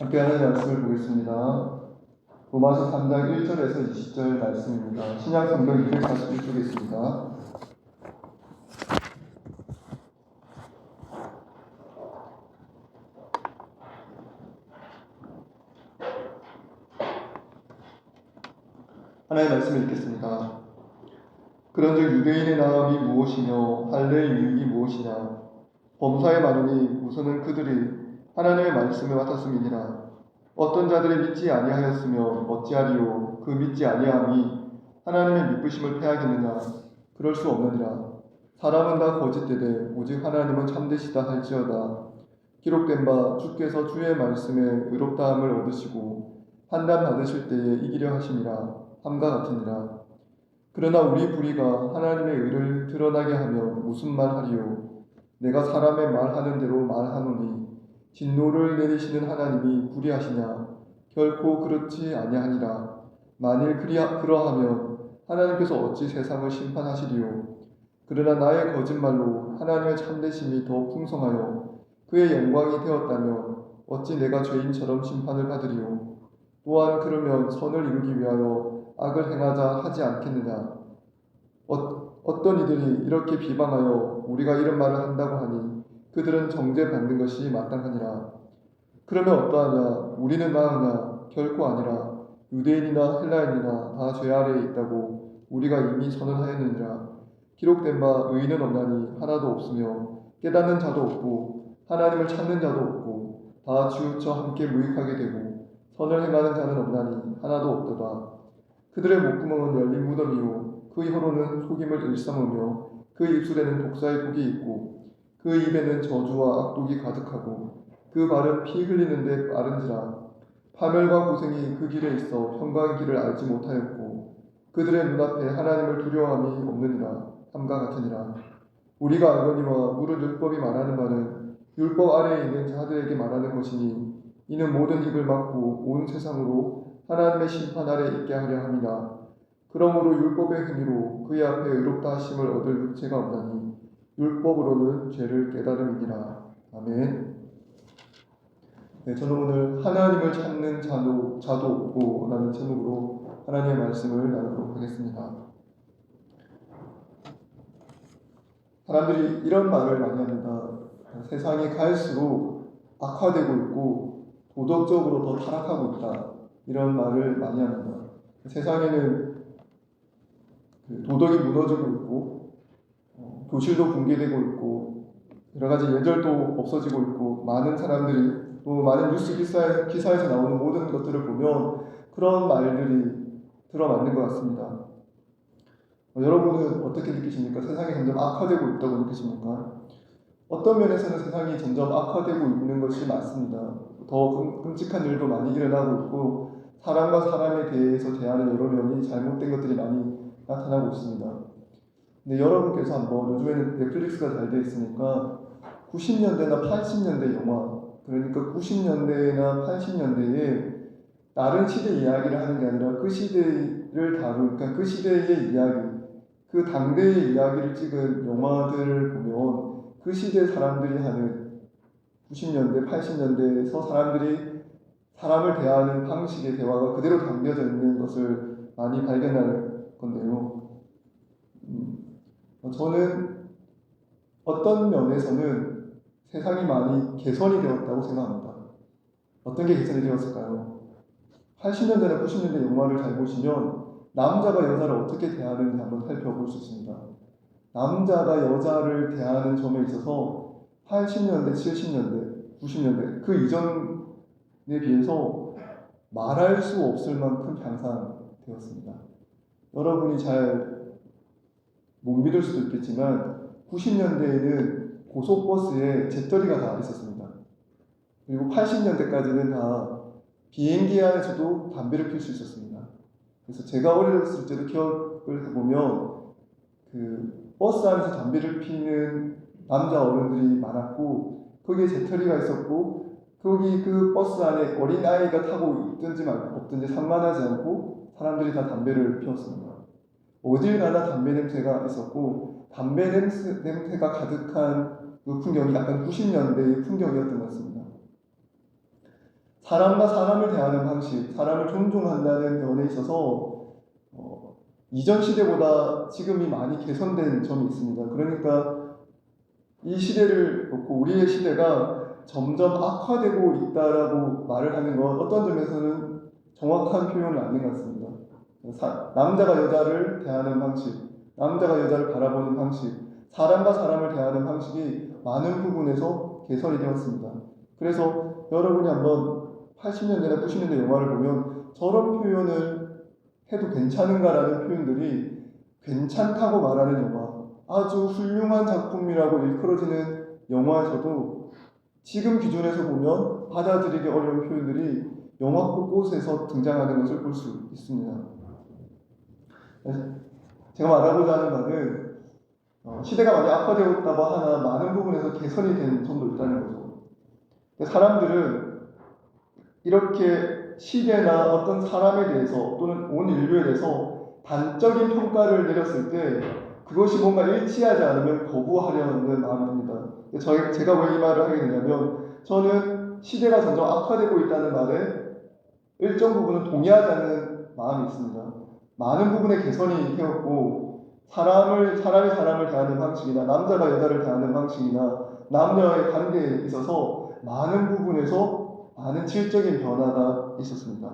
함께 하는 말씀을 보겠습니다. 로마서 3장 1절에서 20절 말씀입니다. 신약 성경 241쪽에 있습니다. 하나님의 말씀을 읽겠습니다. 그런즉 유대인의 나음이 무엇이며 할례의 유익이 무엇이냐? 범사에 많으니 우선은 그들이 하나님의 말씀을 맡았음이니라. 어떤 자들이 믿지 아니하였으면 어찌하리요? 그 믿지 아니함이 하나님의 믿으심을 패하겠느냐? 그럴 수 없느니라. 사람은 다 거짓되되 오직 하나님은 참되시다 할지어다. 기록된 바 주께서 주의 말씀에 의롭다함을 얻으시고 판단 받으실 때에 이기려 하심이라 함과 같으니라. 그러나 우리 불의가 하나님의 의를 드러나게 하면 무슨 말하리요? 내가 사람의 말하는 대로 말하노니 진노를 내리시는 하나님이 불의하시냐? 결코 그렇지 아니하니라. 만일 그러하면 하나님께서 어찌 세상을 심판하시리요? 그러나 나의 거짓말로 하나님의 참되심이 더 풍성하여 그의 영광이 되었다면 어찌 내가 죄인처럼 심판을 받으리요? 또한 그러면 선을 이루기 위하여 악을 행하자 하지 않겠느냐? 어떤 이들이 이렇게 비방하여 우리가 이런 말을 한다고 하니 그들은 정죄받는 것이 마땅하니라. 그러면 어떠하냐? 우리는 나으냐? 결코 아니라. 유대인이나 헬라인이나 다 죄 아래에 있다고 우리가 이미 선언하였느니라. 기록된 바 의인은 없나니 하나도 없으며 깨닫는 자도 없고 하나님을 찾는 자도 없고 다 치우쳐 함께 무익하게 되고 선을 행하는 자는 없나니 하나도 없도다. 그들의 목구멍은 열린 무덤이요 그 혀로는 속임을 일삼으며 그 입술에는 독사의 독이 있고 그 입에는 저주와 악독이 가득하고 그 발은 피 흘리는 데 빠른지라. 파멸과 고생이 그 길에 있어 평강의 길을 알지 못하였고 그들의 눈앞에 하나님을 두려워함이 없느니라 함과 같으니라. 우리가 알거니와 무릇 율법이 말하는 바는 율법 아래에 있는 자들에게 말하는 것이니 이는 모든 입을 막고 온 세상으로 하나님의 심판 아래 있게 하려 함이라. 그러므로 율법의 행위로 그의 앞에 의롭다 하심을 얻을 죄가 없나니 율법으로는 죄를 깨달음이니라. 아멘. 네, 저는 오늘 하나님을 찾는 자도 없고 라는 제목으로 하나님의 말씀을 나누도록 하겠습니다. 사람들이 이런 말을 많이 합니다. 세상이 갈수록 악화되고 있고 도덕적으로 더 타락하고 있다. 이런 말을 많이 합니다. 세상에는 도덕이 무너지고 있고 교실도 붕괴되고 있고 여러 가지 예절도 없어지고 있고 많은 사람들이 또 많은 뉴스 기사에서 나오는 모든 것들을 보면 그런 말들이 들어맞는 것 같습니다. 여러분은 어떻게 느끼십니까? 세상이 점점 악화되고 있다고 느끼십니까? 어떤 면에서는 세상이 점점 악화되고 있는 것이 맞습니다. 더 끔찍한 일도 많이 일어나고 있고 사람과 사람에 대해서 대하는 여러 면이 잘못된 것들이 많이 나타나고 있습니다. 근데 여러분께서 한번 요즘에는 넷플릭스가 잘 되어 있으니까 90년대나 80년대 영화, 그러니까 90년대나 80년대에 다른 시대 이야기를 하는 게 아니라 그 시대를 그러니까 그 시대의 이야기, 그 당대의 이야기를 찍은 영화들을 보면 그 시대 사람들이 하는 90년대, 80년대에서 사람들이 사람을 대하는 방식의 대화가 그대로 담겨져 있는 것을 많이 발견할 건데요. 저는 어떤 면에서는 세상이 많이 개선이 되었다고 생각합니다. 어떤 게 개선이 되었을까요? 80년대나 90년대 영화를 잘 보시면 남자가 여자를 어떻게 대하는지 한번 살펴볼 수 있습니다. 남자가 여자를 대하는 점에 있어서 80년대, 70년대, 90년대 그 이전에 비해서 말할 수 없을 만큼 향상되었습니다. 여러분이 잘 못 믿을 수도 있겠지만 90년대에는 고속버스에 재떨이가 다 있었습니다. 그리고 80년대까지는 다 비행기 안에서도 담배를 필 수 있었습니다. 그래서 제가 어렸을 때도 기억을 해보면 그 버스 안에서 담배를 피는 남자 어른들이 많았고 거기에 재떨이가 있었고 거기 그 버스 안에 어린 아이가 타고 있든지 없든지 상관하지 않고 사람들이 다 담배를 피웠습니다. 어딜 가나 담배 냄새가 있었고 담배 냄새가 가득한 그 풍경이 약간 90년대의 풍경이었던 것 같습니다. 사람과 사람을 대하는 방식, 사람을 존중한다는 면에 있어서 이전 시대보다 지금이 많이 개선된 점이 있습니다. 그러니까 이 시대를 놓고 우리의 시대가 점점 악화되고 있다라고 말을 하는 건 어떤 점에서는 정확한 표현은 아닌 것 같습니다. 남자가 여자를 대하는 방식, 남자가 여자를 바라보는 방식, 사람과 사람을 대하는 방식이 많은 부분에서 개선이 되었습니다. 그래서 여러분이 한번 80년대나 90년대 영화를 보면 저런 표현을 해도 괜찮은가라는 표현들이 괜찮다고 말하는 영화, 아주 훌륭한 작품이라고 일컬어지는 영화에서도 지금 기준에서 보면 받아들이기 어려운 표현들이 영화 곳곳에서 등장하는 것을 볼 수 있습니다. 제가 말하고자 하는 바는 시대가 많이 악화되었다고 하나 많은 부분에서 개선이 된 점도 있다는 거죠. 사람들은 이렇게 시대나 어떤 사람에 대해서 또는 온 인류에 대해서 단적인 평가를 내렸을 때 그것이 뭔가 일치하지 않으면 거부하려는 마음입니다. 제가 왜 이 말을 하게 되냐면 저는 시대가 점점 악화되고 있다는 말에 일정 부분은 동의하지 않는 마음이 있습니다. 많은 부분의 개선이 되었고 사람이 사람을 대하는 방식이나 남자가 여자를 대하는 방식이나 남녀의 관계에 있어서 많은 부분에서 많은 질적인 변화가 있었습니다.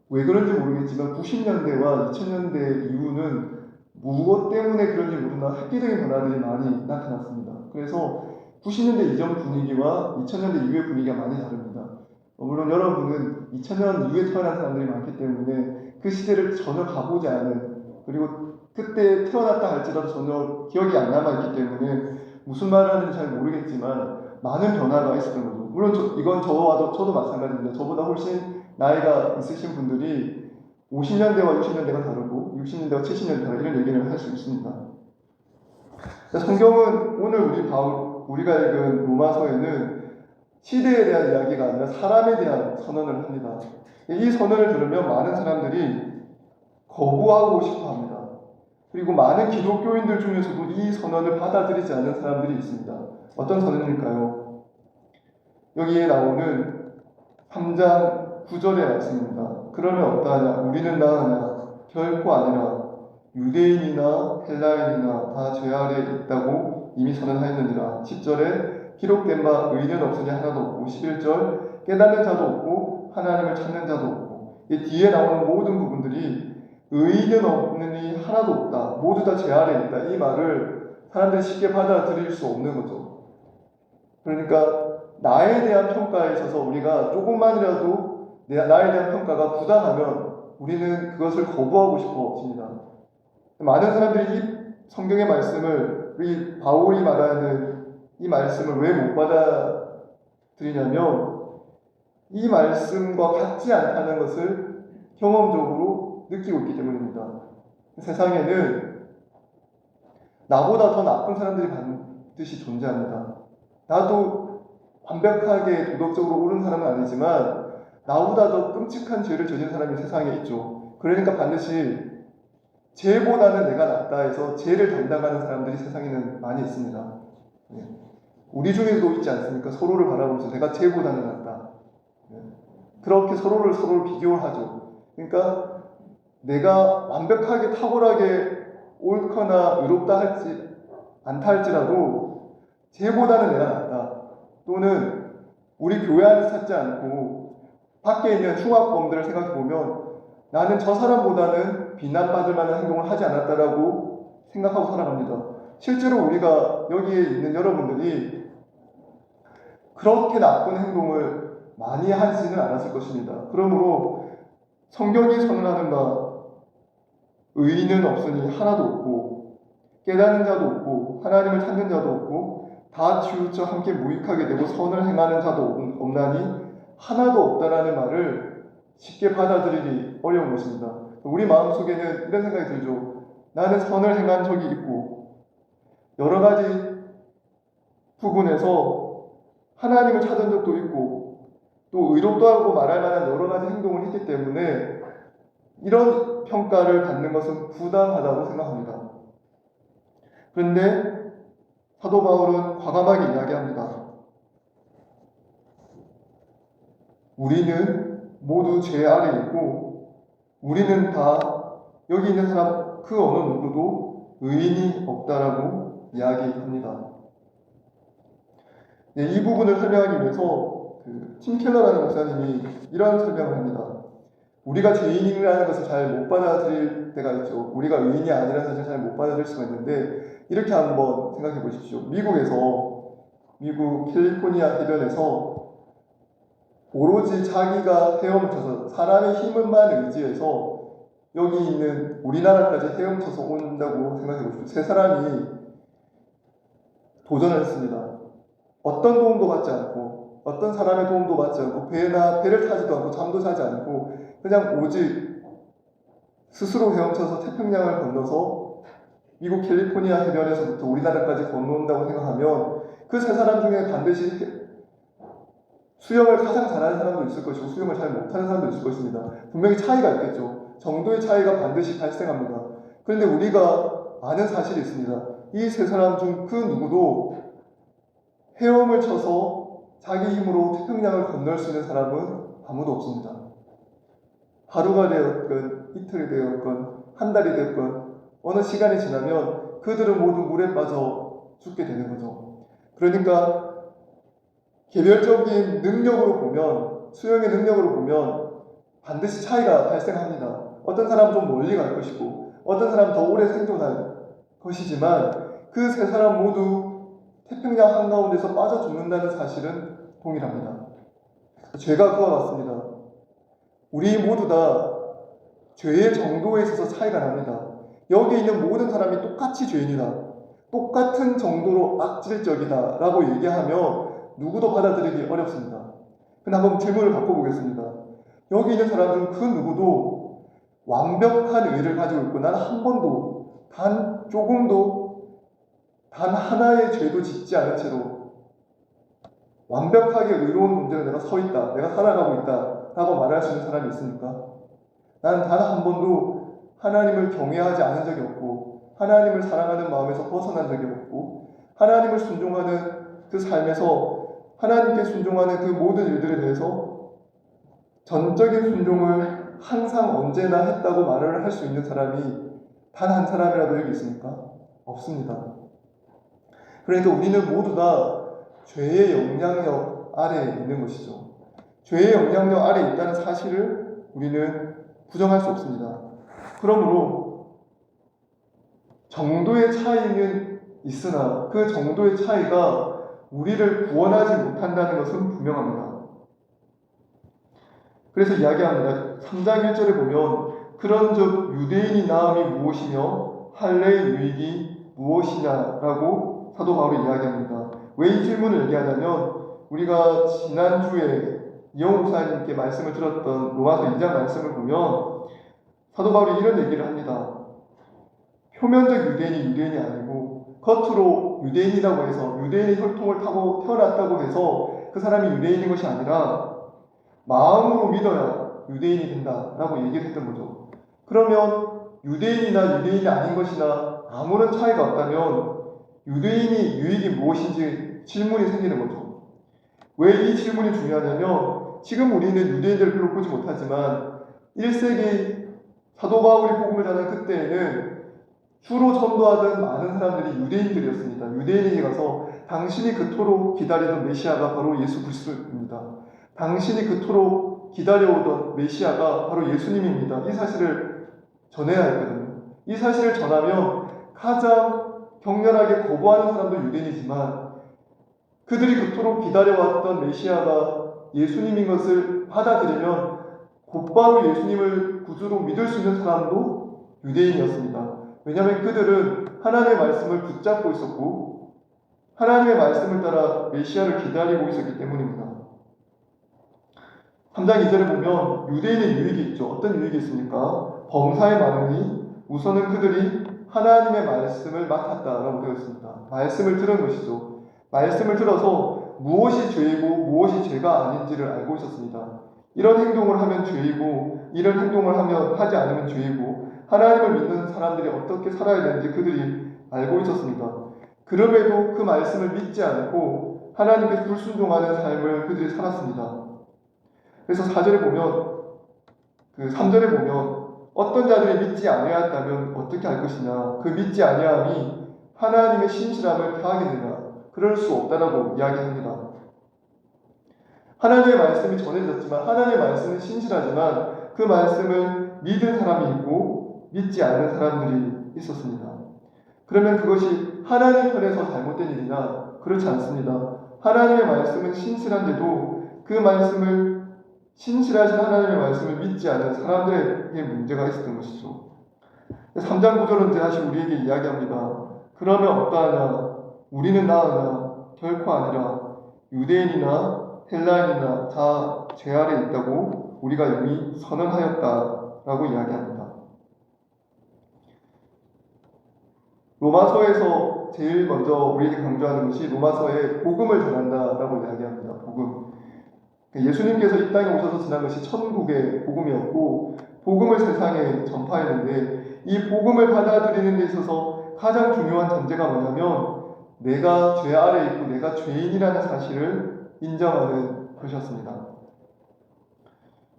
왜 그런지 모르겠지만 90년대와 2000년대 이후는 무엇 때문에 그런지 모르나 획기적인 변화들이 많이 나타났습니다. 그래서 90년대 이전 분위기와 2000년대 이후의 분위기가 많이 다릅니다. 물론 여러분은 2000년 이후에 태어난 사람들이 많기 때문에 그 시대를 전혀 가보지 않은, 그리고 그때 태어났다 할지라도 전혀 기억이 안 남아있기 때문에 무슨 말을 하는지 잘 모르겠지만 많은 변화가 있었던 거죠. 물론 이건 저도 마찬가지입니다. 저보다 훨씬 나이가 있으신 분들이 50년대와 60년대가 다르고 60년대와 70년대가 이런 얘기를 할 수 있습니다. 성경은 오늘 우리가 읽은 로마서에는 시대에 대한 이야기가 아니라 사람에 대한 선언을 합니다. 이 선언을 들으면 많은 사람들이 거부하고 싶어 합니다. 그리고 많은 기독교인들 중에서도 이 선언을 받아들이지 않는 사람들이 있습니다. 어떤 선언일까요? 여기에 나오는 3장 9절의 말씀입니다. 그러면 어떠하냐? 우리는 나으냐? 결코 아니라 유대인이나 헬라인이나 다 죄 아래 있다고 이미 선언하였느니라. 10절에 기록된 바 의인은 없으니 하나도 없고 11절 깨닫는 자도 없고 하나님을 찾는 자도 없고 이 뒤에 나오는 모든 부분들이 의인은 없느니 하나도 없다. 모두 다 죄 아래 있다. 이 말을 사람들이 쉽게 받아들일 수 없는 거죠. 그러니까 나에 대한 평가에 있어서 우리가 조금만이라도 나에 대한 평가가 부당하면 우리는 그것을 거부하고 싶어집니다. 많은 사람들이 이 성경의 말씀을, 우리 바울이 말하는 이 말씀을 왜 못 받아들이냐면 이 말씀과 같지 않다는 것을 경험적으로 느끼고 있기 때문입니다. 세상에는 나보다 더 나쁜 사람들이 반드시 존재합니다. 나도 완벽하게 도덕적으로 옳은 사람은 아니지만 나보다 더 끔찍한 죄를 저지른 사람이 세상에 있죠. 그러니까 반드시 죄보다는 내가 낫다 해서 죄를 담당하는 사람들이 세상에는 많이 있습니다. 우리 중에도 있지 않습니까? 서로를 바라보면서 내가 죄보다는 낫다. 그렇게 서로를 비교하죠. 그러니까 내가 완벽하게 탁월하게 옳거나 의롭다 않다 할지라도 죄보다는 내가 낫다. 또는 우리 교회 안에서 찾지 않고 밖에 있는 흉악범들을 생각해보면 나는 저 사람보다는 비난받을 만한 행동을 하지 않았다라고 생각하고 살아갑니다. 실제로 우리가 여기에 있는 여러분들이 그렇게 나쁜 행동을 많이 하지는 않았을 것입니다. 그러므로 성경이 선언하는 바 의인은 없으니 하나도 없고 깨닫는 자도 없고 하나님을 찾는 자도 없고 다 치우쳐 함께 무익하게 되고 선을 행하는 자도 없나니 하나도 없다라는 말을 쉽게 받아들이기 어려운 것입니다. 우리 마음속에는 이런 생각이 들죠. 나는 선을 행한 적이 있고 여러 가지 부분에서 하나님을 찾은 적도 있고 또 의롭다고 말할 만한 여러 가지 행동을 했기 때문에 이런 평가를 받는 것은 부당하다고 생각합니다. 그런데 사도 바울은 과감하게 이야기합니다. 우리는 모두 죄 아래 있고 우리는 다 여기 있는 사람 그 어느 누구도 의인이 없다라고 이야기합니다. 네, 이 부분을 설명하기 위해서 팀 켈러라는 목사님이 이런 설명을 합니다. 우리가 죄인이라는 것을 잘 못 받아들일 때가 있죠. 우리가 의인이 아니라는 사실을 잘 못 받아들일 수가 있는데 이렇게 한번 생각해 보십시오. 미국 캘리포니아 해변에서 오로지 자기가 헤엄쳐서 사람의 힘만 의지해서 여기 있는 우리나라까지 헤엄쳐서 온다고 생각해 보십시오. 세 사람이 도전을 했습니다. 어떤 도움도 받지 않고 어떤 사람의 도움도 받지 않고 배를 타지도 않고 잠도 자지 않고 그냥 오직 스스로 헤엄쳐서 태평양을 건너서 미국 캘리포니아 해변에서부터 우리나라까지 건너온다고 생각하면 그 세 사람 중에 반드시 수영을 가장 잘하는 사람도 있을 것이고 수영을 잘 못하는 사람도 있을 것입니다. 분명히 차이가 있겠죠. 정도의 차이가 반드시 발생합니다. 그런데 우리가 아는 사실이 있습니다. 이 세 사람 중 그 누구도 헤엄을 쳐서 자기 힘으로 태평양을 건널 수 있는 사람은 아무도 없습니다. 하루가 되었건 이틀이 되었건 한 달이 되었건 어느 시간이 지나면 그들은 모두 물에 빠져 죽게 되는 거죠. 그러니까 개별적인 능력으로 보면 수영의 능력으로 보면 반드시 차이가 발생합니다. 어떤 사람은 좀 멀리 갈 것이고 어떤 사람은 더 오래 생존할 것이지만 그 세 사람 모두 태평양 한가운데서 빠져 죽는다는 사실은 동일합니다. 죄가 그와 같습니다. 우리 모두 다 죄의 정도에 있어서 차이가 납니다. 여기 있는 모든 사람이 똑같이 죄인이다. 똑같은 정도로 악질적이다 라고 얘기하면 누구도 받아들이기 어렵습니다. 근데 한번 질문을 바꿔보겠습니다. 여기 있는 사람 중 그 누구도 완벽한 의를 가지고 있고 나는 한 번도 단 조금도 단 하나의 죄도 짓지 않은 채로 완벽하게 의로운 문제로 내가 서 있다, 내가 살아가고 있다 라고 말할 수 있는 사람이 있습니까? 나는 단 한 번도 하나님을 경외하지 않은 적이 없고 하나님을 사랑하는 마음에서 벗어난 적이 없고 하나님을 순종하는 그 삶에서 하나님께 순종하는 그 모든 일들에 대해서 전적인 순종을 항상 언제나 했다고 말을 할 수 있는 사람이 단 한 사람이라도 여기 있습니까? 없습니다. 그러니까 우리는 모두 다 죄의 영향력 아래에 있는 것이죠. 죄의 영향력 아래에 있다는 사실을 우리는 부정할 수 없습니다. 그러므로 정도의 차이는 있으나 그 정도의 차이가 우리를 구원하지 못한다는 것은 분명합니다. 그래서 이야기합니다. 3장 1절에 보면 그런즉 유대인이 나음이 무엇이며 할례의 유익이 무엇이냐라고 사도 바울이 이야기합니다. 왜 이 질문을 얘기하냐면 우리가 지난주에 이영호 목사님께 말씀을 들었던 로마서 2장 말씀을 보면 사도 바울이 이런 얘기를 합니다. 표면적 유대인이 유대인이 아니고 겉으로 유대인이라고 해서 유대인의 혈통을 타고 태어났다고 해서 그 사람이 유대인인 것이 아니라 마음으로 믿어야 유대인이 된다라고 얘기를 했던 거죠. 그러면 유대인이나 유대인이 아닌 것이나 아무런 차이가 없다면 유대인이 유익이 무엇인지 질문이 생기는 거죠. 왜 이 질문이 중요하냐면 지금 우리는 유대인들을 별로 보지 못하지만 1세기 사도 바울이 복음을 전한 그때에는 주로 전도하던 많은 사람들이 유대인들이었습니다. 유대인에게 가서 당신이 그토록 기다리던 메시아가 바로 예수 그리스도입니다. 당신이 그토록 기다려오던 메시아가 바로 예수님입니다. 이 사실을 전해야 했거든요. 이 사실을 전하면 가장 격렬하게 거부하는 사람도 유대인이지만 그들이 그토록 기다려왔던 메시아가 예수님인 것을 받아들이면 곧바로 예수님을 구주로 믿을 수 있는 사람도 유대인이었습니다. 왜냐하면 그들은 하나님의 말씀을 붙잡고 있었고 하나님의 말씀을 따라 메시아를 기다리고 있었기 때문입니다. 3장 2절에 보면 유대인의 유익이 있죠. 어떤 유익이 있습니까? 범사에 많으니 우선은 그들이 하나님의 말씀을 맡았다라고 되어 있습니다. 말씀을 들은 것이죠. 말씀을 들어서 무엇이 죄이고 무엇이 죄가 아닌지를 알고 있었습니다. 이런 행동을 하면 죄이고 이런 행동을 하지 않으면 죄이고 하나님을 믿는 사람들이 어떻게 살아야 되는지 그들이 알고 있었습니다. 그럼에도 그 말씀을 믿지 않고 하나님께 불순종하는 삶을 그들이 살았습니다. 그래서 4절에 보면 3절에 보면 어떤 자들이 믿지 아니하였다면 어떻게 할 것이냐, 그 믿지 아니함이 하나님의 신실함을 더하겠느냐, 그럴 수 없다라고 이야기합니다. 하나님의 말씀이 전해졌지만 하나님의 말씀은 신실하지만 그 말씀을 믿은 사람이 있고 믿지 않는 사람들이 있었습니다. 그러면 그것이 하나님 편에서 잘못된 일이냐? 그렇지 않습니다. 하나님의 말씀은 신실한데도 그 말씀을 신실하신 하나님의 말씀을 믿지 않는 사람들에게 문제가 있었던 것이죠. 3장 9절은 다시 우리에게 이야기합니다. 그러면 어떠하냐? 우리는 나으냐? 결코 아니라 유대인이나 헬라인이나 다 죄 아래 있다고 우리가 이미 선언하였다라고 이야기합니다. 로마서에서 제일 먼저 우리에게 강조하는 것이 로마서에 복음을 전한다라고 이야기합니다. 복음. 예수님께서 이 땅에 오셔서 지난 것이 천국의 복음이었고 복음을 세상에 전파했는데 이 복음을 받아들이는 데 있어서 가장 중요한 전제가 뭐냐면 내가 죄 아래 있고 내가 죄인이라는 사실을 인정하는 것이었습니다.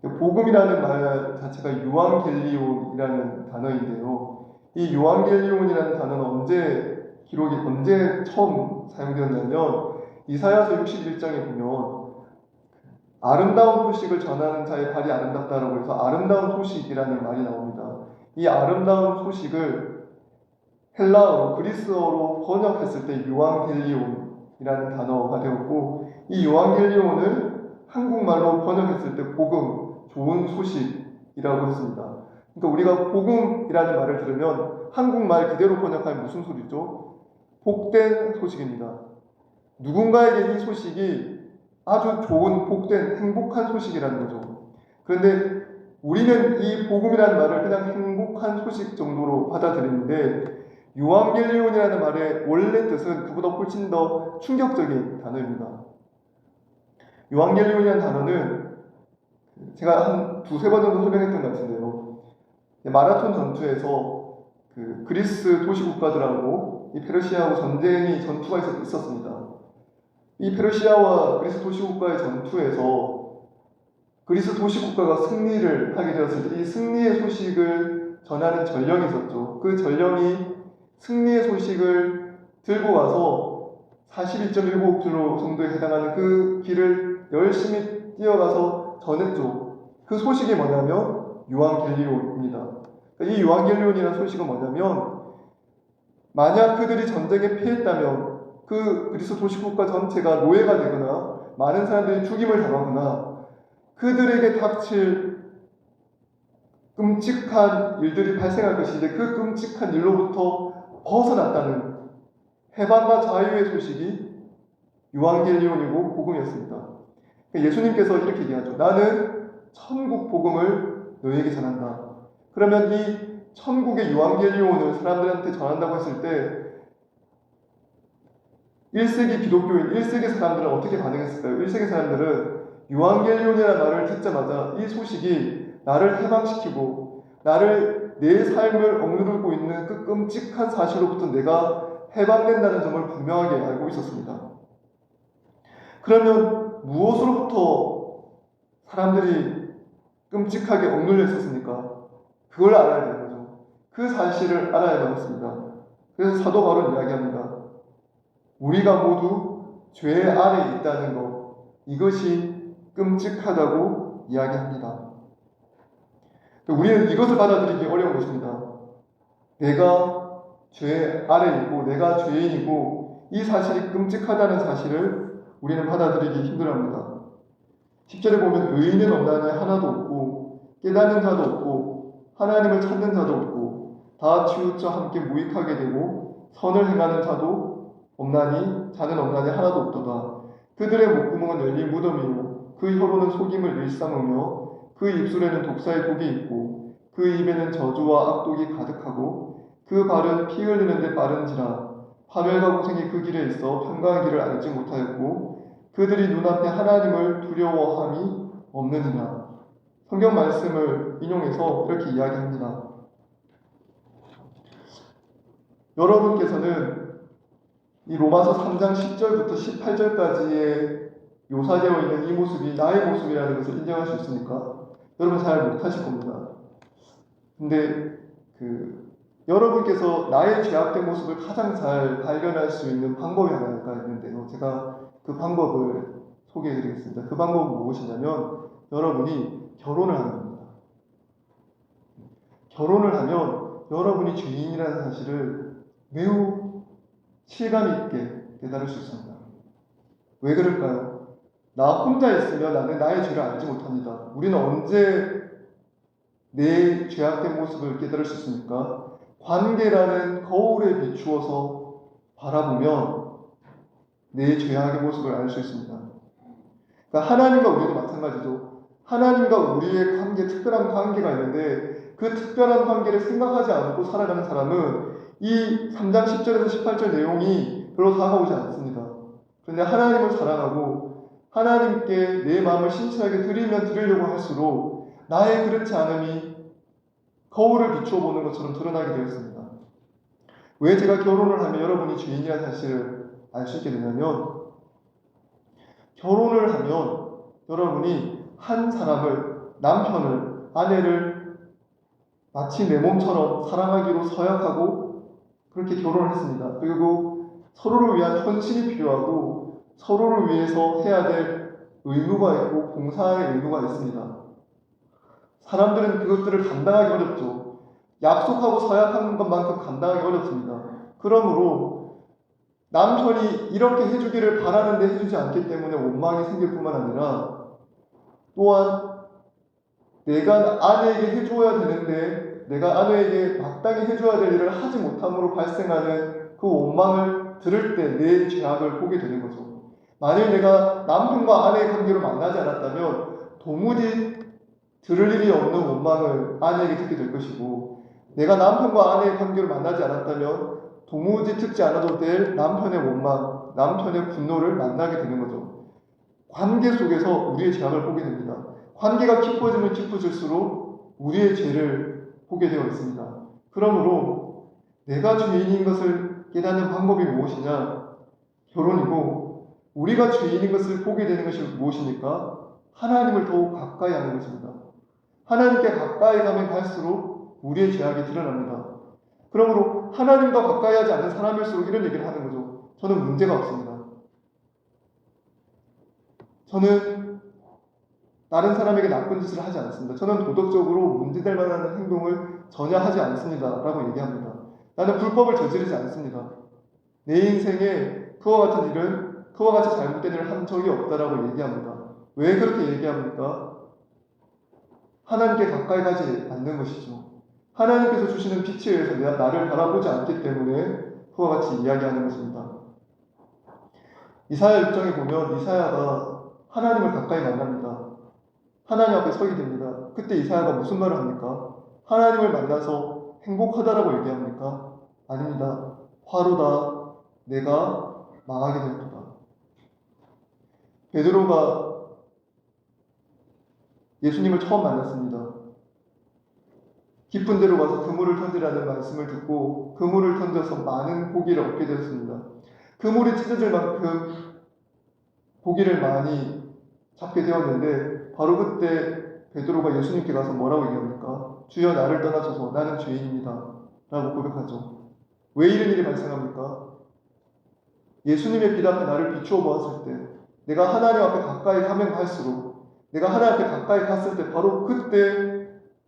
복음이라는 말 자체가 유앙겔리온이라는 단어인데요. 이 요한겔리온이라는 단어는 언제 처음 사용되었냐면 이사야서 61장에 보면 아름다운 소식을 전하는 자의 발이 아름답다라고 해서 아름다운 소식이라는 말이 나옵니다. 이 아름다운 소식을 헬라어로 그리스어로 번역했을 때 요한겔리온이라는 단어가 되었고 이 요한겔리온을 한국말로 번역했을 때 복음, 좋은 소식이라고 했습니다. 그러니까 우리가 복음이라는 말을 들으면 한국말 그대로 번역하면 무슨 소리죠? 복된 소식입니다. 누군가에게 이 소식이 아주 좋은 복된 행복한 소식이라는 거죠. 그런데 우리는 이 복음이라는 말을 그냥 행복한 소식 정도로 받아들이는데 유앙겔리온이라는 말의 원래 뜻은 그보다 훨씬 더 충격적인 단어입니다. 유앙겔리온이라는 단어는 제가 한 두세 번 정도 설명했던 것 같은데요. 마라톤 전투에서 그리스 도시국가들하고 이 페르시아하고 전투가 있었습니다. 이 페르시아와 그리스 도시국가의 전투에서 그리스 도시국가가 승리를 하게 되었을 때 이 승리의 소식을 전하는 전령이 있었죠. 그 전령이 승리의 소식을 들고 와서 41.195km 정도에 해당하는 그 길을 열심히 뛰어가서 전했죠. 그 소식이 뭐냐면 유앙겔리온입니다. 이 유앙겔리온이라는 소식은 뭐냐면 만약 그들이 전쟁에 패했다면 그 그리스 도시국가 전체가 노예가 되거나 많은 사람들이 죽임을 당하거나 그들에게 닥칠 끔찍한 일들이 발생할 것인데 그 끔찍한 일로부터 벗어났다는 해방과 자유의 소식이 유앙겔리온이고 복음이었습니다. 예수님께서 이렇게 얘기하죠. 나는 천국 복음을 너희에게 전한다. 그러면 이 천국의 유앙겔리온을 사람들한테 전한다고 했을 때 1세기 기독교인, 1세기 사람들은 어떻게 반응했을까요? 1세기 사람들은 유앙겔리온이라는 말을 듣자마자 이 소식이 나를 해방시키고 나를 내 삶을 억누르고 있는 그 끔찍한 사실로부터 내가 해방된다는 점을 분명하게 알고 있었습니다. 그러면 무엇으로부터 사람들이 끔찍하게 억눌려 있었습니까? 그걸 알아야 되는 거죠. 그 사실을 알아야만 했습니다. 그래서 사도 바울은 이야기합니다. 우리가 모두 죄 아래 있다는 것, 이것이 끔찍하다고 이야기합니다. 우리는 이것을 받아들이기 어려운 것입니다. 내가 죄 아래 있고 내가 죄인이고 이 사실이 끔찍하다는 사실을 우리는 받아들이기 힘들어합니다. 10절에 보면 의인은 없나니 하나도 없고 깨닫는 자도 없고 하나님을 찾는 자도 없고 다 치우쳐 함께 무익하게 되고 선을 행하는 자도 없나니 자는 없나니 하나도 없도다. 그들의 목구멍은 열린 무덤이요 그 혀로는 속임을 일삼으며 그 입술에는 독사의 독이 있고 그 입에는 저주와 악독이 가득하고 그 발은 피 흘리는데 빠른지라 파멸과 고생이 그 길에 있어 평강한 길을 알지 못하였고 그들이 눈앞에 하나님을 두려워함이 없느니라. 성경 말씀을 인용해서 이렇게 이야기합니다. 여러분께서는 이 로마서 3장 10절부터 18절까지의 묘사되어 있는 이 모습이 나의 모습이라는 것을 인정할 수 있습니까? 여러분 잘 못하실 겁니다. 근데 여러분께서 나의 죄악된 모습을 가장 잘 발견할 수 있는 방법이 하나가 있는데요. 제가 그 방법을 소개해 드리겠습니다. 그 방법은 무엇이냐면 여러분이 결혼을 하는 겁니다. 결혼을 하면 여러분이 죄인이라는 사실을 매우 실감 있게 깨달을 수 있습니다. 왜 그럴까요? 나 혼자 있으면 나는 나의 죄를 알지 못합니다. 우리는 언제 내 죄악된 모습을 깨달을 수 있습니까? 관계라는 거울에 비추어서 바라보면 내 죄악의 모습을 알 수 있습니다. 그러니까 하나님과 우리도 마찬가지죠. 하나님과 우리의 관계, 특별한 관계가 있는데 그 특별한 관계를 생각하지 않고 살아가는 사람은 이 3장 10절에서 18절 내용이 별로 다가오지 않습니다. 그런데 하나님을 사랑하고 하나님께 내 마음을 신실하게 드리려고 할수록 나의 그렇지 않음이 거울을 비추어 보는 것처럼 드러나게 되었습니다. 왜 제가 결혼을 하면 여러분이 죄인이라는 사실을 알 수 있게 되냐면 결혼을 하면 여러분이 한 사람을, 남편을, 아내를 마치 내 몸처럼 사랑하기로 서약하고 그렇게 결혼을 했습니다. 그리고 서로를 위한 헌신이 필요하고 서로를 위해서 해야 될 의무가 있고 봉사의 의무가 있습니다. 사람들은 그것들을 감당하기 어렵죠. 약속하고 서약하는 것만큼 감당하기 어렵습니다. 그러므로 남편이 이렇게 해주기를 바라는데 해주지 않기 때문에 원망이 생길 뿐만 아니라 또한 내가 아내에게 해줘야 되는데 내가 아내에게 마땅히 해줘야 될 일을 하지 못함으로 발생하는 그 원망을 들을 때 내 죄악을 보게 되는 거죠. 만일 내가 남편과 아내의 관계로 만나지 않았다면 도무지 들을 일이 없는 원망을 아내에게 듣게 될 것이고 내가 남편과 아내의 관계로 만나지 않았다면 도무지 듣지 않아도 될 남편의 원망, 남편의 분노를 만나게 되는 거죠. 관계 속에서 우리의 죄악을 보게 됩니다. 관계가 깊어지면 깊어질수록 우리의 죄를 보게 되어 있습니다. 그러므로 내가 죄인인 것을 깨닫는 방법이 무엇이냐? 결혼이고 우리가 죄인인 것을 보게 되는 것이 무엇입니까? 하나님을 더욱 가까이 하는 것입니다. 하나님께 가까이 가면 갈수록 우리의 죄악이 드러납니다. 그러므로 하나님과 가까이 하지 않는 사람일수록 이런 얘기를 하는 거죠. 저는 문제가 없습니다. 저는 다른 사람에게 나쁜 짓을 하지 않습니다. 저는 도덕적으로 문제될 만한 행동을 전혀 하지 않습니다. 라고 얘기합니다. 나는 불법을 저지르지 않습니다. 내 인생에 그와 같은 일은, 그와 같이 잘못된 일을 한 적이 없다라고 얘기합니다. 왜 그렇게 얘기합니까? 하나님께 가까이 가지 않는 것이죠. 하나님께서 주시는 빛에 의해서 나를 바라보지 않기 때문에 그와 같이 이야기하는 것입니다. 이사야 6장에 보면 이사야가 하나님을 가까이 만납니다. 하나님 앞에 서게 됩니다. 그때 이사야가 무슨 말을 합니까? 하나님을 만나서 행복하다라고 얘기합니까? 아닙니다. 화로다. 내가 망하게 될 거다. 베드로가 예수님을 처음 만났습니다. 깊은 데로 가서 그물을 던지라는 말씀을 듣고 그물을 던져서 많은 고기를 얻게 되었습니다. 그물이 찢어질 만큼 고기를 많이 잡게 되었는데 바로 그때 베드로가 예수님께 가서 뭐라고 얘기합니까? 주여 나를 떠나소서 나는 죄인입니다. 라고 고백하죠. 왜 이런 일이 발생합니까? 예수님의 빛 앞에 나를 비추어 보았을 때 내가 하나님 앞에 가까이 가면 갈수록 내가 하나님 앞에 가까이 갔을 때 바로 그때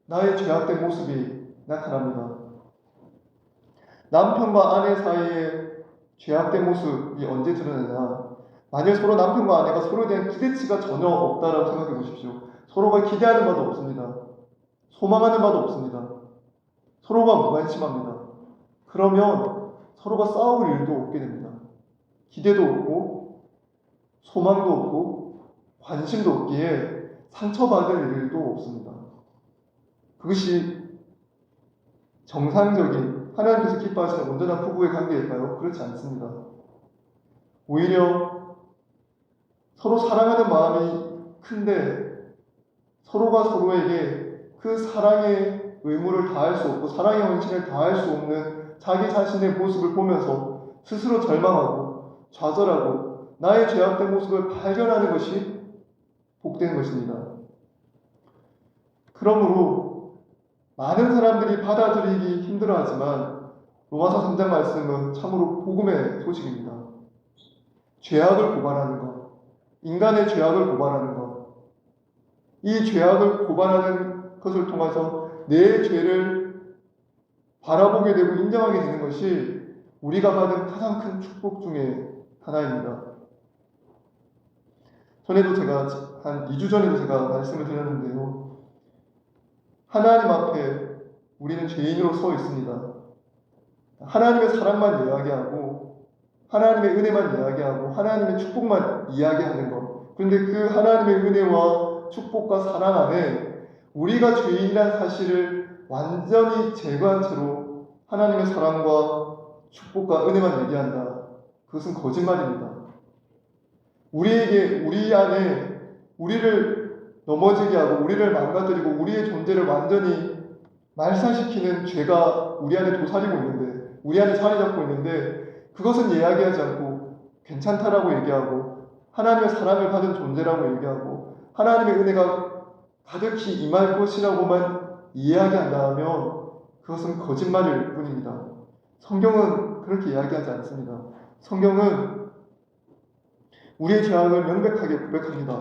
나의 죄악된 모습이 나타납니다. 남편과 아내 사이에 죄악된 모습이 언제 드러나냐? 만일 서로 남편과 아내가 서로에 대한 기대치가 전혀 없다라고 생각해 보십시오. 서로가 기대하는 바도 없습니다. 소망하는 바도 없습니다. 서로가 무관심합니다. 그러면 서로가 싸울 일도 없게 됩니다. 기대도 없고 소망도 없고 관심도 없기에 상처받을 일도 없습니다. 그것이 정상적인 하나님께서 기뻐하시는 온전한 부부의 관계일까요? 그렇지 않습니다. 오히려 서로 사랑하는 마음이 큰데 서로가 서로에게 그 사랑의 의무를 다할 수 없고 사랑의 헌신을 다할 수 없는 자기 자신의 모습을 보면서 스스로 절망하고 좌절하고 나의 죄악된 모습을 발견하는 것이 복된 것입니다. 그러므로 많은 사람들이 받아들이기 힘들어하지만 로마서 3장 말씀은 참으로 복음의 소식입니다. 죄악을 고발하는 것, 인간의 죄악을 고발하는 것, 이 죄악을 고발하는 것을 통해서 내 죄를 바라보게 되고 인정하게 되는 것이 우리가 받은 가장 큰 축복 중에 하나입니다. 전에도 제가 한 2주 전에도 제가 말씀을 드렸는데요. 하나님 앞에 우리는 죄인으로 서 있습니다. 하나님의 사랑만 이야기하고 하나님의 은혜만 이야기하고 하나님의 축복만 이야기하는 것. 그런데 그 하나님의 은혜와 축복과 사랑 안에 우리가 죄인이란 사실을 완전히 제거한 채로 하나님의 사랑과 축복과 은혜만 얘기한다. 그것은 거짓말입니다. 우리 안에 우리를 넘어지게 하고 우리를 망가뜨리고 우리의 존재를 완전히 말살시키는 죄가 우리 안에 도사리고 있는데, 우리 안에 자리 잡고 있는데, 그것은 이야기하지 않고 괜찮다라고 얘기하고 하나님의 사랑을 받은 존재라고 얘기하고 하나님의 은혜가 가득히 임할 것이라고만 이야기한다면 그것은 거짓말일 뿐입니다. 성경은 그렇게 이야기하지 않습니다. 성경은 우리의 죄악을 명백하게 고백합니다.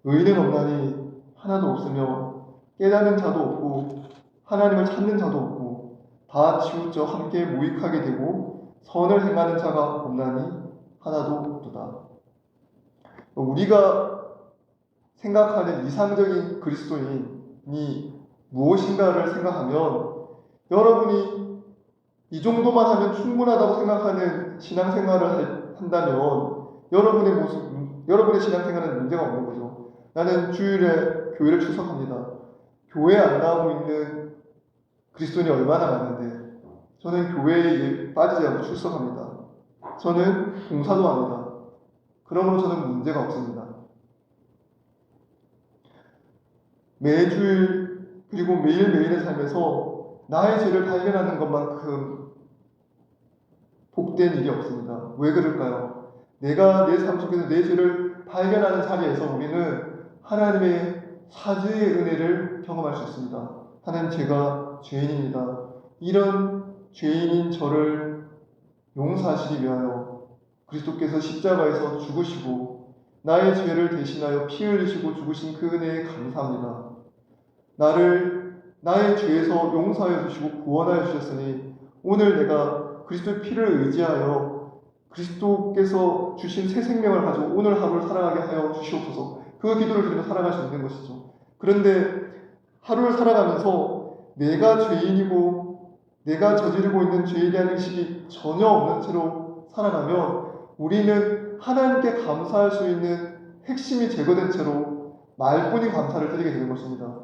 의인은 없나니 하나도 없으며 깨닫는 자도 없고 하나님을 찾는 자도 없고 다 치우쳐 함께 무익하게 되고 선을 행하는 자가 없나니 하나도 없도다. 우리가 생각하는 이상적인 그리스도인이 무엇인가를 생각하면 여러분이 이 정도만 하면 충분하다고 생각하는 신앙생활을 한다면 여러분의 신앙생활은 문제가 없는 거죠. 나는 주일에 교회를 출석합니다. 교회에 안 나오고 있는 그리스도인이 얼마나 많은데 저는 교회에 빠지지 않고 출석합니다. 저는 봉사도 합니다. 그러므로 저는 문제가 없습니다. 매주일 그리고 매일매일의 삶에서 나의 죄를 발견하는 것만큼 복된 일이 없습니다. 왜 그럴까요? 내가 내 삶 속에서 내 죄를 발견하는 자리에서 우리는 하나님의 사죄의 은혜를 경험할 수 있습니다. 하나님, 제가 죄인입니다. 이런 죄인인 저를 용서하시기 위하여 그리스도께서 십자가에서 죽으시고 나의 죄를 대신하여 피 흘리시고 죽으신 그 은혜에 감사합니다. 나의 죄에서 용서하여 주시고 구원하여 주셨으니 오늘 내가 그리스도의 피를 의지하여 그리스도께서 주신 새 생명을 가지고 오늘 하루를 살아가게 하여 주시옵소서. 그 기도를 드리며 살아갈 수 있는 것이죠. 그런데 하루를 살아가면서 내가 죄인이고 내가 저지르고 있는 죄에 대한 의식이 전혀 없는 채로 살아가면 우리는 하나님께 감사할 수 있는 핵심이 제거된 채로 말뿐인 감사를 드리게 되는 것입니다.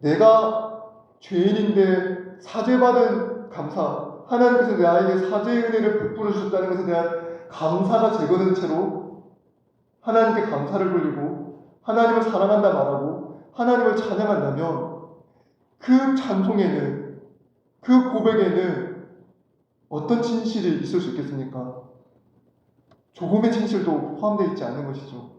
내가 죄인인데 사죄받은 감사, 하나님께서 나에게 사죄의 은혜를 베풀어 주셨다는 것에 대한 감사가 제거된 채로 하나님께 감사를 돌리고 하나님을 사랑한다 말하고 하나님을 찬양한다면 그 찬송에는, 그 고백에는 어떤 진실이 있을 수 있겠습니까? 조금의 진실도 포함되어 있지 않은 것이죠.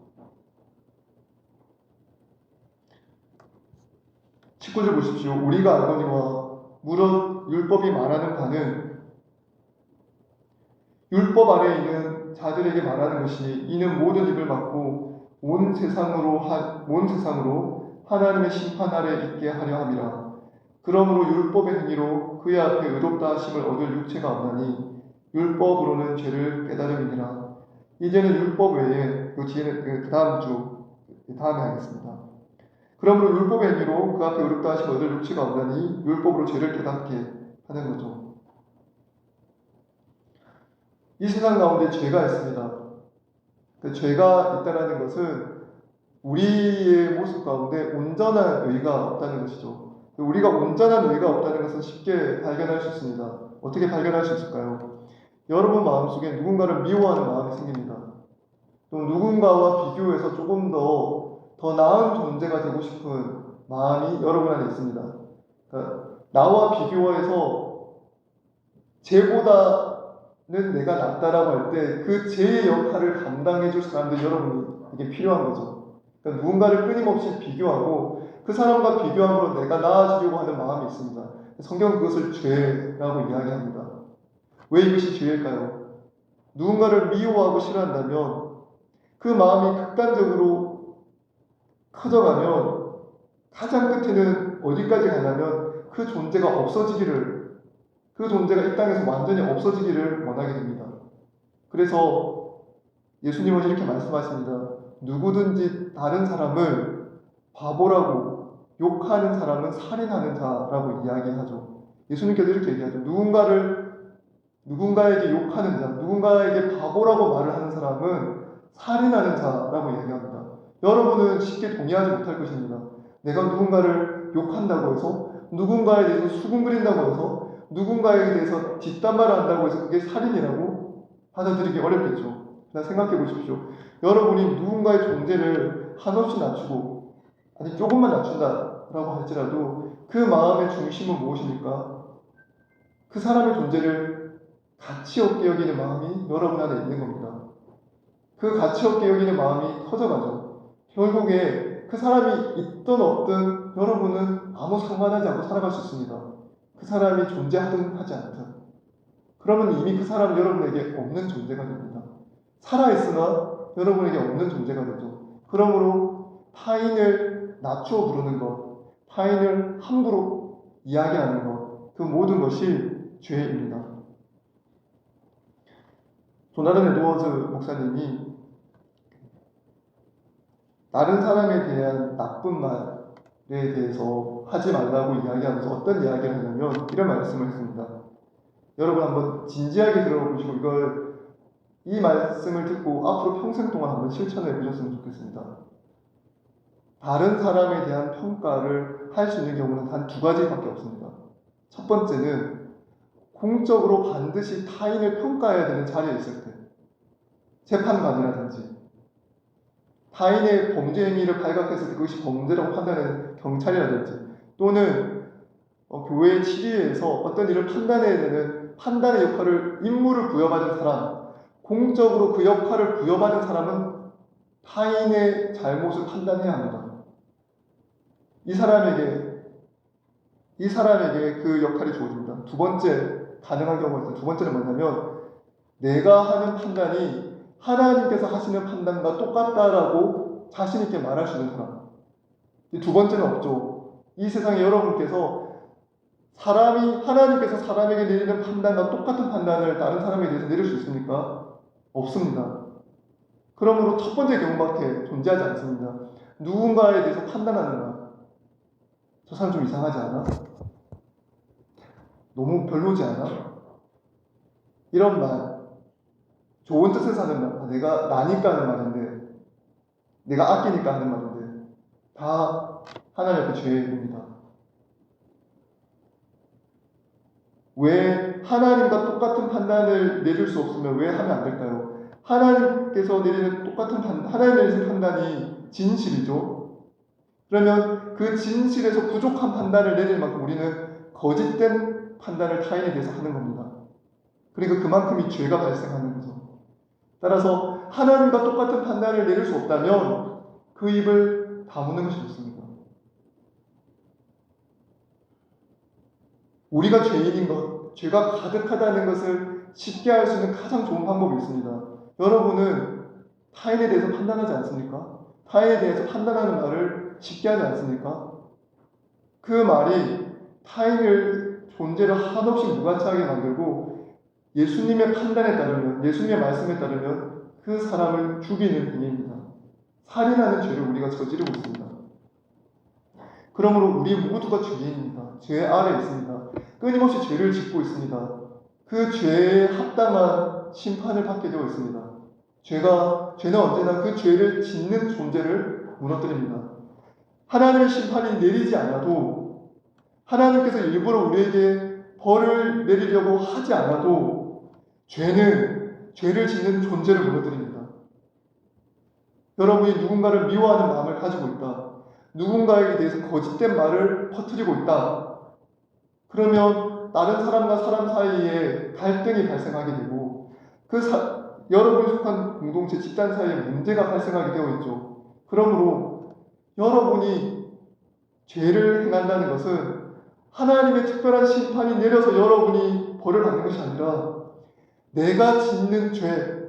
19절 보십시오. 우리가 알거니와 무릇 율법이 말하는 바는 율법 아래에 있는 자들에게 말하는 것이 이는 모든 입을 막고 온 세상으로 하나님의 심판 아래 있게 하려 함이라. 그러므로 율법의 행위로 그의 앞에 의롭다 하심을 얻을 육체가 없나니 율법으로는 죄를 깨달음이니라. 이제는 율법 외에 그 다음에 하겠습니다. 그러므로 율법의 행위로 그 앞에 의롭다 하심을 얻을 육체가 없나니 율법으로 죄를 깨닫게 하는 거죠. 이 세상 가운데 죄가 있습니다. 그 죄가 있다는 것은 우리의 모습 가운데 온전한 의가 없다는 것이죠. 우리가 온전한 의가 없다는 것은 쉽게 발견할 수 있습니다. 어떻게 발견할 수 있을까요? 여러분 마음속에 누군가를 미워하는 마음이 생깁니다. 또 누군가와 비교해서 조금 더 나은 존재가 되고 싶은 마음이 여러분 안에 있습니다. 그러니까 나와 비교해서 쟤보다 내가 낫다라고 할 때 그 죄의 역할을 감당해 줄 사람들 여러분에게 필요한 거죠. 그러니까 누군가를 끊임없이 비교하고 그 사람과 비교함으로 내가 나아지려고 하는 마음이 있습니다. 성경은 그것을 죄라고 이야기합니다. 왜 이것이 죄일까요? 누군가를 미워하고 싫어한다면 그 마음이 극단적으로 커져가면 가장 끝에는 어디까지 가냐면 그 존재가 없어지기를, 그 존재가 이 땅에서 완전히 없어지기를 원하게 됩니다. 그래서 예수님은 이렇게 말씀하십니다. 누구든지 다른 사람을 바보라고 욕하는 사람은 살인하는 자라고 이야기하죠. 예수님께서 이렇게 얘기하죠. 누군가에게 욕하는 자, 누군가에게 바보라고 말을 하는 사람은 살인하는 자라고 이야기합니다. 여러분은 쉽게 동의하지 못할 것입니다. 내가 누군가를 욕한다고 해서, 누군가에 대해서 수군거린다고 해서, 누군가에 대해서 뒷담화를 한다고 해서 그게 살인이라고 받아들이기 어렵겠죠. 그냥 생각해 보십시오. 여러분이 누군가의 존재를 한없이 낮추고, 아니 조금만 낮춘다라고 할지라도 그 마음의 중심은 무엇입니까? 그 사람의 존재를 가치 없게 여기는 마음이 여러분 안에 있는 겁니다. 그 가치 없게 여기는 마음이 커져가죠. 결국에 그 사람이 있든 없든 여러분은 아무 상관하지 않고 살아갈 수 있습니다. 그 사람이 존재하든 하지 않든. 그러면 이미 그 사람은 여러분에게 없는 존재가 됩니다. 살아있으나 여러분에게 없는 존재가 되죠. 그러므로 타인을 낮추어 부르는 것, 타인을 함부로 이야기하는 것, 그 모든 것이 죄입니다. 조나단 에드워즈 목사님이 다른 사람에 대한 나쁜 말에 대해서 하지 말라고 이야기하면서 어떤 이야기를 하냐면 이런 말씀을 했습니다. 여러분 한번 진지하게 들어보시고 이 말씀을 듣고 앞으로 평생 동안 한번 실천해 보셨으면 좋겠습니다. 다른 사람에 대한 평가를 할 수 있는 경우는 단 두 가지밖에 없습니다. 첫 번째는 공적으로 반드시 타인을 평가해야 되는 자리에 있을 때, 재판관이라든지 타인의 범죄 행위를 발각해서 그것이 범죄라고 판단하는 경찰이라든지 또는 교회 치리에서 어떤 일을 판단해야 되는 판단의 역할을 임무를 부여받은 사람, 공적으로 그 역할을 부여받은 사람은 타인의 잘못을 판단해야 합니다. 이 사람에게 그 역할이 주어집니다. 두 번째 가능한 경우가 있어요. 두 번째는 뭐냐면 내가 하는 판단이 하나님께서 하시는 판단과 똑같다라고 자신 있게 말할 수 있는 사람. 이 두 번째는 없죠. 이 세상에 여러분께서 하나님께서 사람에게 내리는 판단과 똑같은 판단을 다른 사람에 대해서 내릴 수 있습니까? 없습니다. 그러므로 첫 번째 경우밖에 존재하지 않습니다. 누군가에 대해서 판단하는 말. 저 사람 좀 이상하지 않아? 너무 별로지 않아? 이런 말. 좋은 뜻에서 하는 말. 내가 나니까 하는 말인데, 내가 아끼니까 하는 말인데, 다 하나님 앞에 죄입니다. 왜 하나님과 똑같은 판단을 내릴 수 없으면 왜 하면 안 될까요? 하나님께서 내리는 하나님 내리는 판단이 진실이죠. 그러면 그 진실에서 부족한 판단을 내릴 만큼 우리는 거짓된 판단을 타인에 대해서 하는 겁니다. 그러니까 그만큼이 죄가 발생하는 거죠. 따라서 하나님과 똑같은 판단을 내릴 수 없다면 그 입을 다무는 것이 좋습니다. 우리가 죄인인 것, 죄가 가득하다는 것을 쉽게 알 수 있는 가장 좋은 방법이 있습니다. 여러분은 타인에 대해서 판단하지 않습니까? 타인에 대해서 판단하는 말을 쉽게 하지 않습니까? 그 말이 타인을 존재를 한없이 무가치하게 만들고 예수님의 판단에 따르면, 예수님의 말씀에 따르면 그 사람을 죽이는 행위입니다. 살인하는 죄를 우리가 저지르고 있습니다. 그러므로 우리 모두가 죄인입니다. 죄 아래 있습니다. 끊임없이 죄를 짓고 있습니다. 그 죄에 합당한 심판을 받게 되어 있습니다. 죄는 언제나 그 죄를 짓는 존재를 무너뜨립니다. 하나님의 심판이 내리지 않아도, 하나님께서 일부러 우리에게 벌을 내리려고 하지 않아도 죄는 죄를 짓는 존재를 무너뜨립니다. 여러분이 누군가를 미워하는 마음을 가지고 있다. 누군가에 대해서 거짓된 말을 퍼뜨리고 있다. 그러면 다른 사람과 사람 사이에 갈등이 발생하게 되고 여러분이 속한 공동체 집단 사이에 문제가 발생하게 되어 있죠. 그러므로 여러분이 죄를 행한다는 것은 하나님의 특별한 심판이 내려서 여러분이 벌을 받는 것이 아니라 내가 짓는 죄,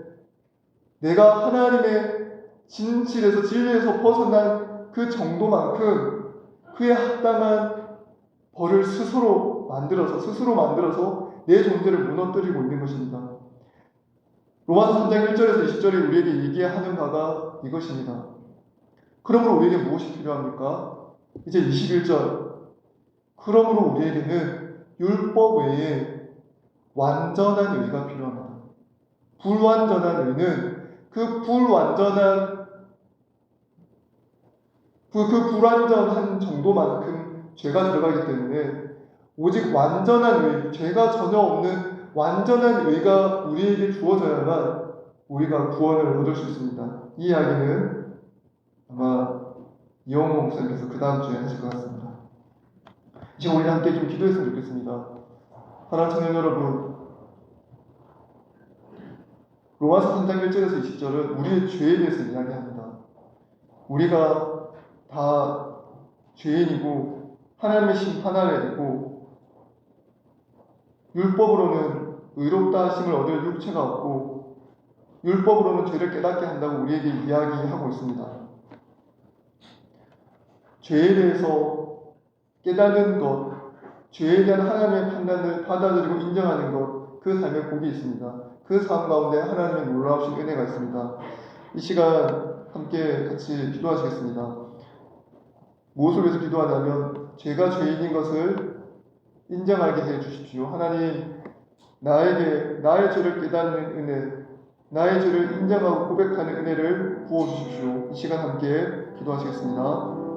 내가 하나님의 진실에서 진리에서 벗어난 그 정도만큼 그에 합당한 벌을 스스로 만들어서 내 존재를 무너뜨리고 있는 것입니다. 로마서 3장 1절에서 20절에 우리에게 얘기하는 바가 이것입니다. 그러므로 우리에게 무엇이 필요합니까? 이제 21절. 그러므로 우리에게는 율법 외에 완전한 의가 필요합니다. 불완전한 의는 그 불완전한 정도만큼 죄가 들어가기 때문에 오직 완전한 의, 죄가 전혀 없는 완전한 의가 우리에게 주어져야만 우리가 구원을 얻을 수 있습니다. 이 이야기는 아마 이영호 목사님께서 그 다음 주에 하실 것 같습니다. 지금 우리 함께 좀 기도했으면 좋겠습니다. 사랑하는 청년 여러분, 로마서 3장 1절에서 20절은 우리의 죄에 대해서 이야기합니다. 우리가 다 죄인이고 하나님의 심판 아래 있고 율법으로는 의롭다 하심을 얻을 육체가 없고 율법으로는 죄를 깨닫게 한다고 우리에게 이야기하고 있습니다. 죄에 대해서 깨닫는 것, 죄에 대한 하나님의 판단을 받아들이고 인정하는 것, 그 삶의 복이 있습니다. 그 삶 가운데 하나님의 놀라우신 은혜가 있습니다. 이 시간 함께 같이 기도하시겠습니다. 무엇을 위해서 기도하냐면 제가 죄인인 것을 인정하게 해 주십시오. 하나님, 나에게 나의 죄를 깨닫는 은혜, 나의 죄를 인정하고 고백하는 은혜를 부어 주십시오. 이 시간 함께 기도하시겠습니다.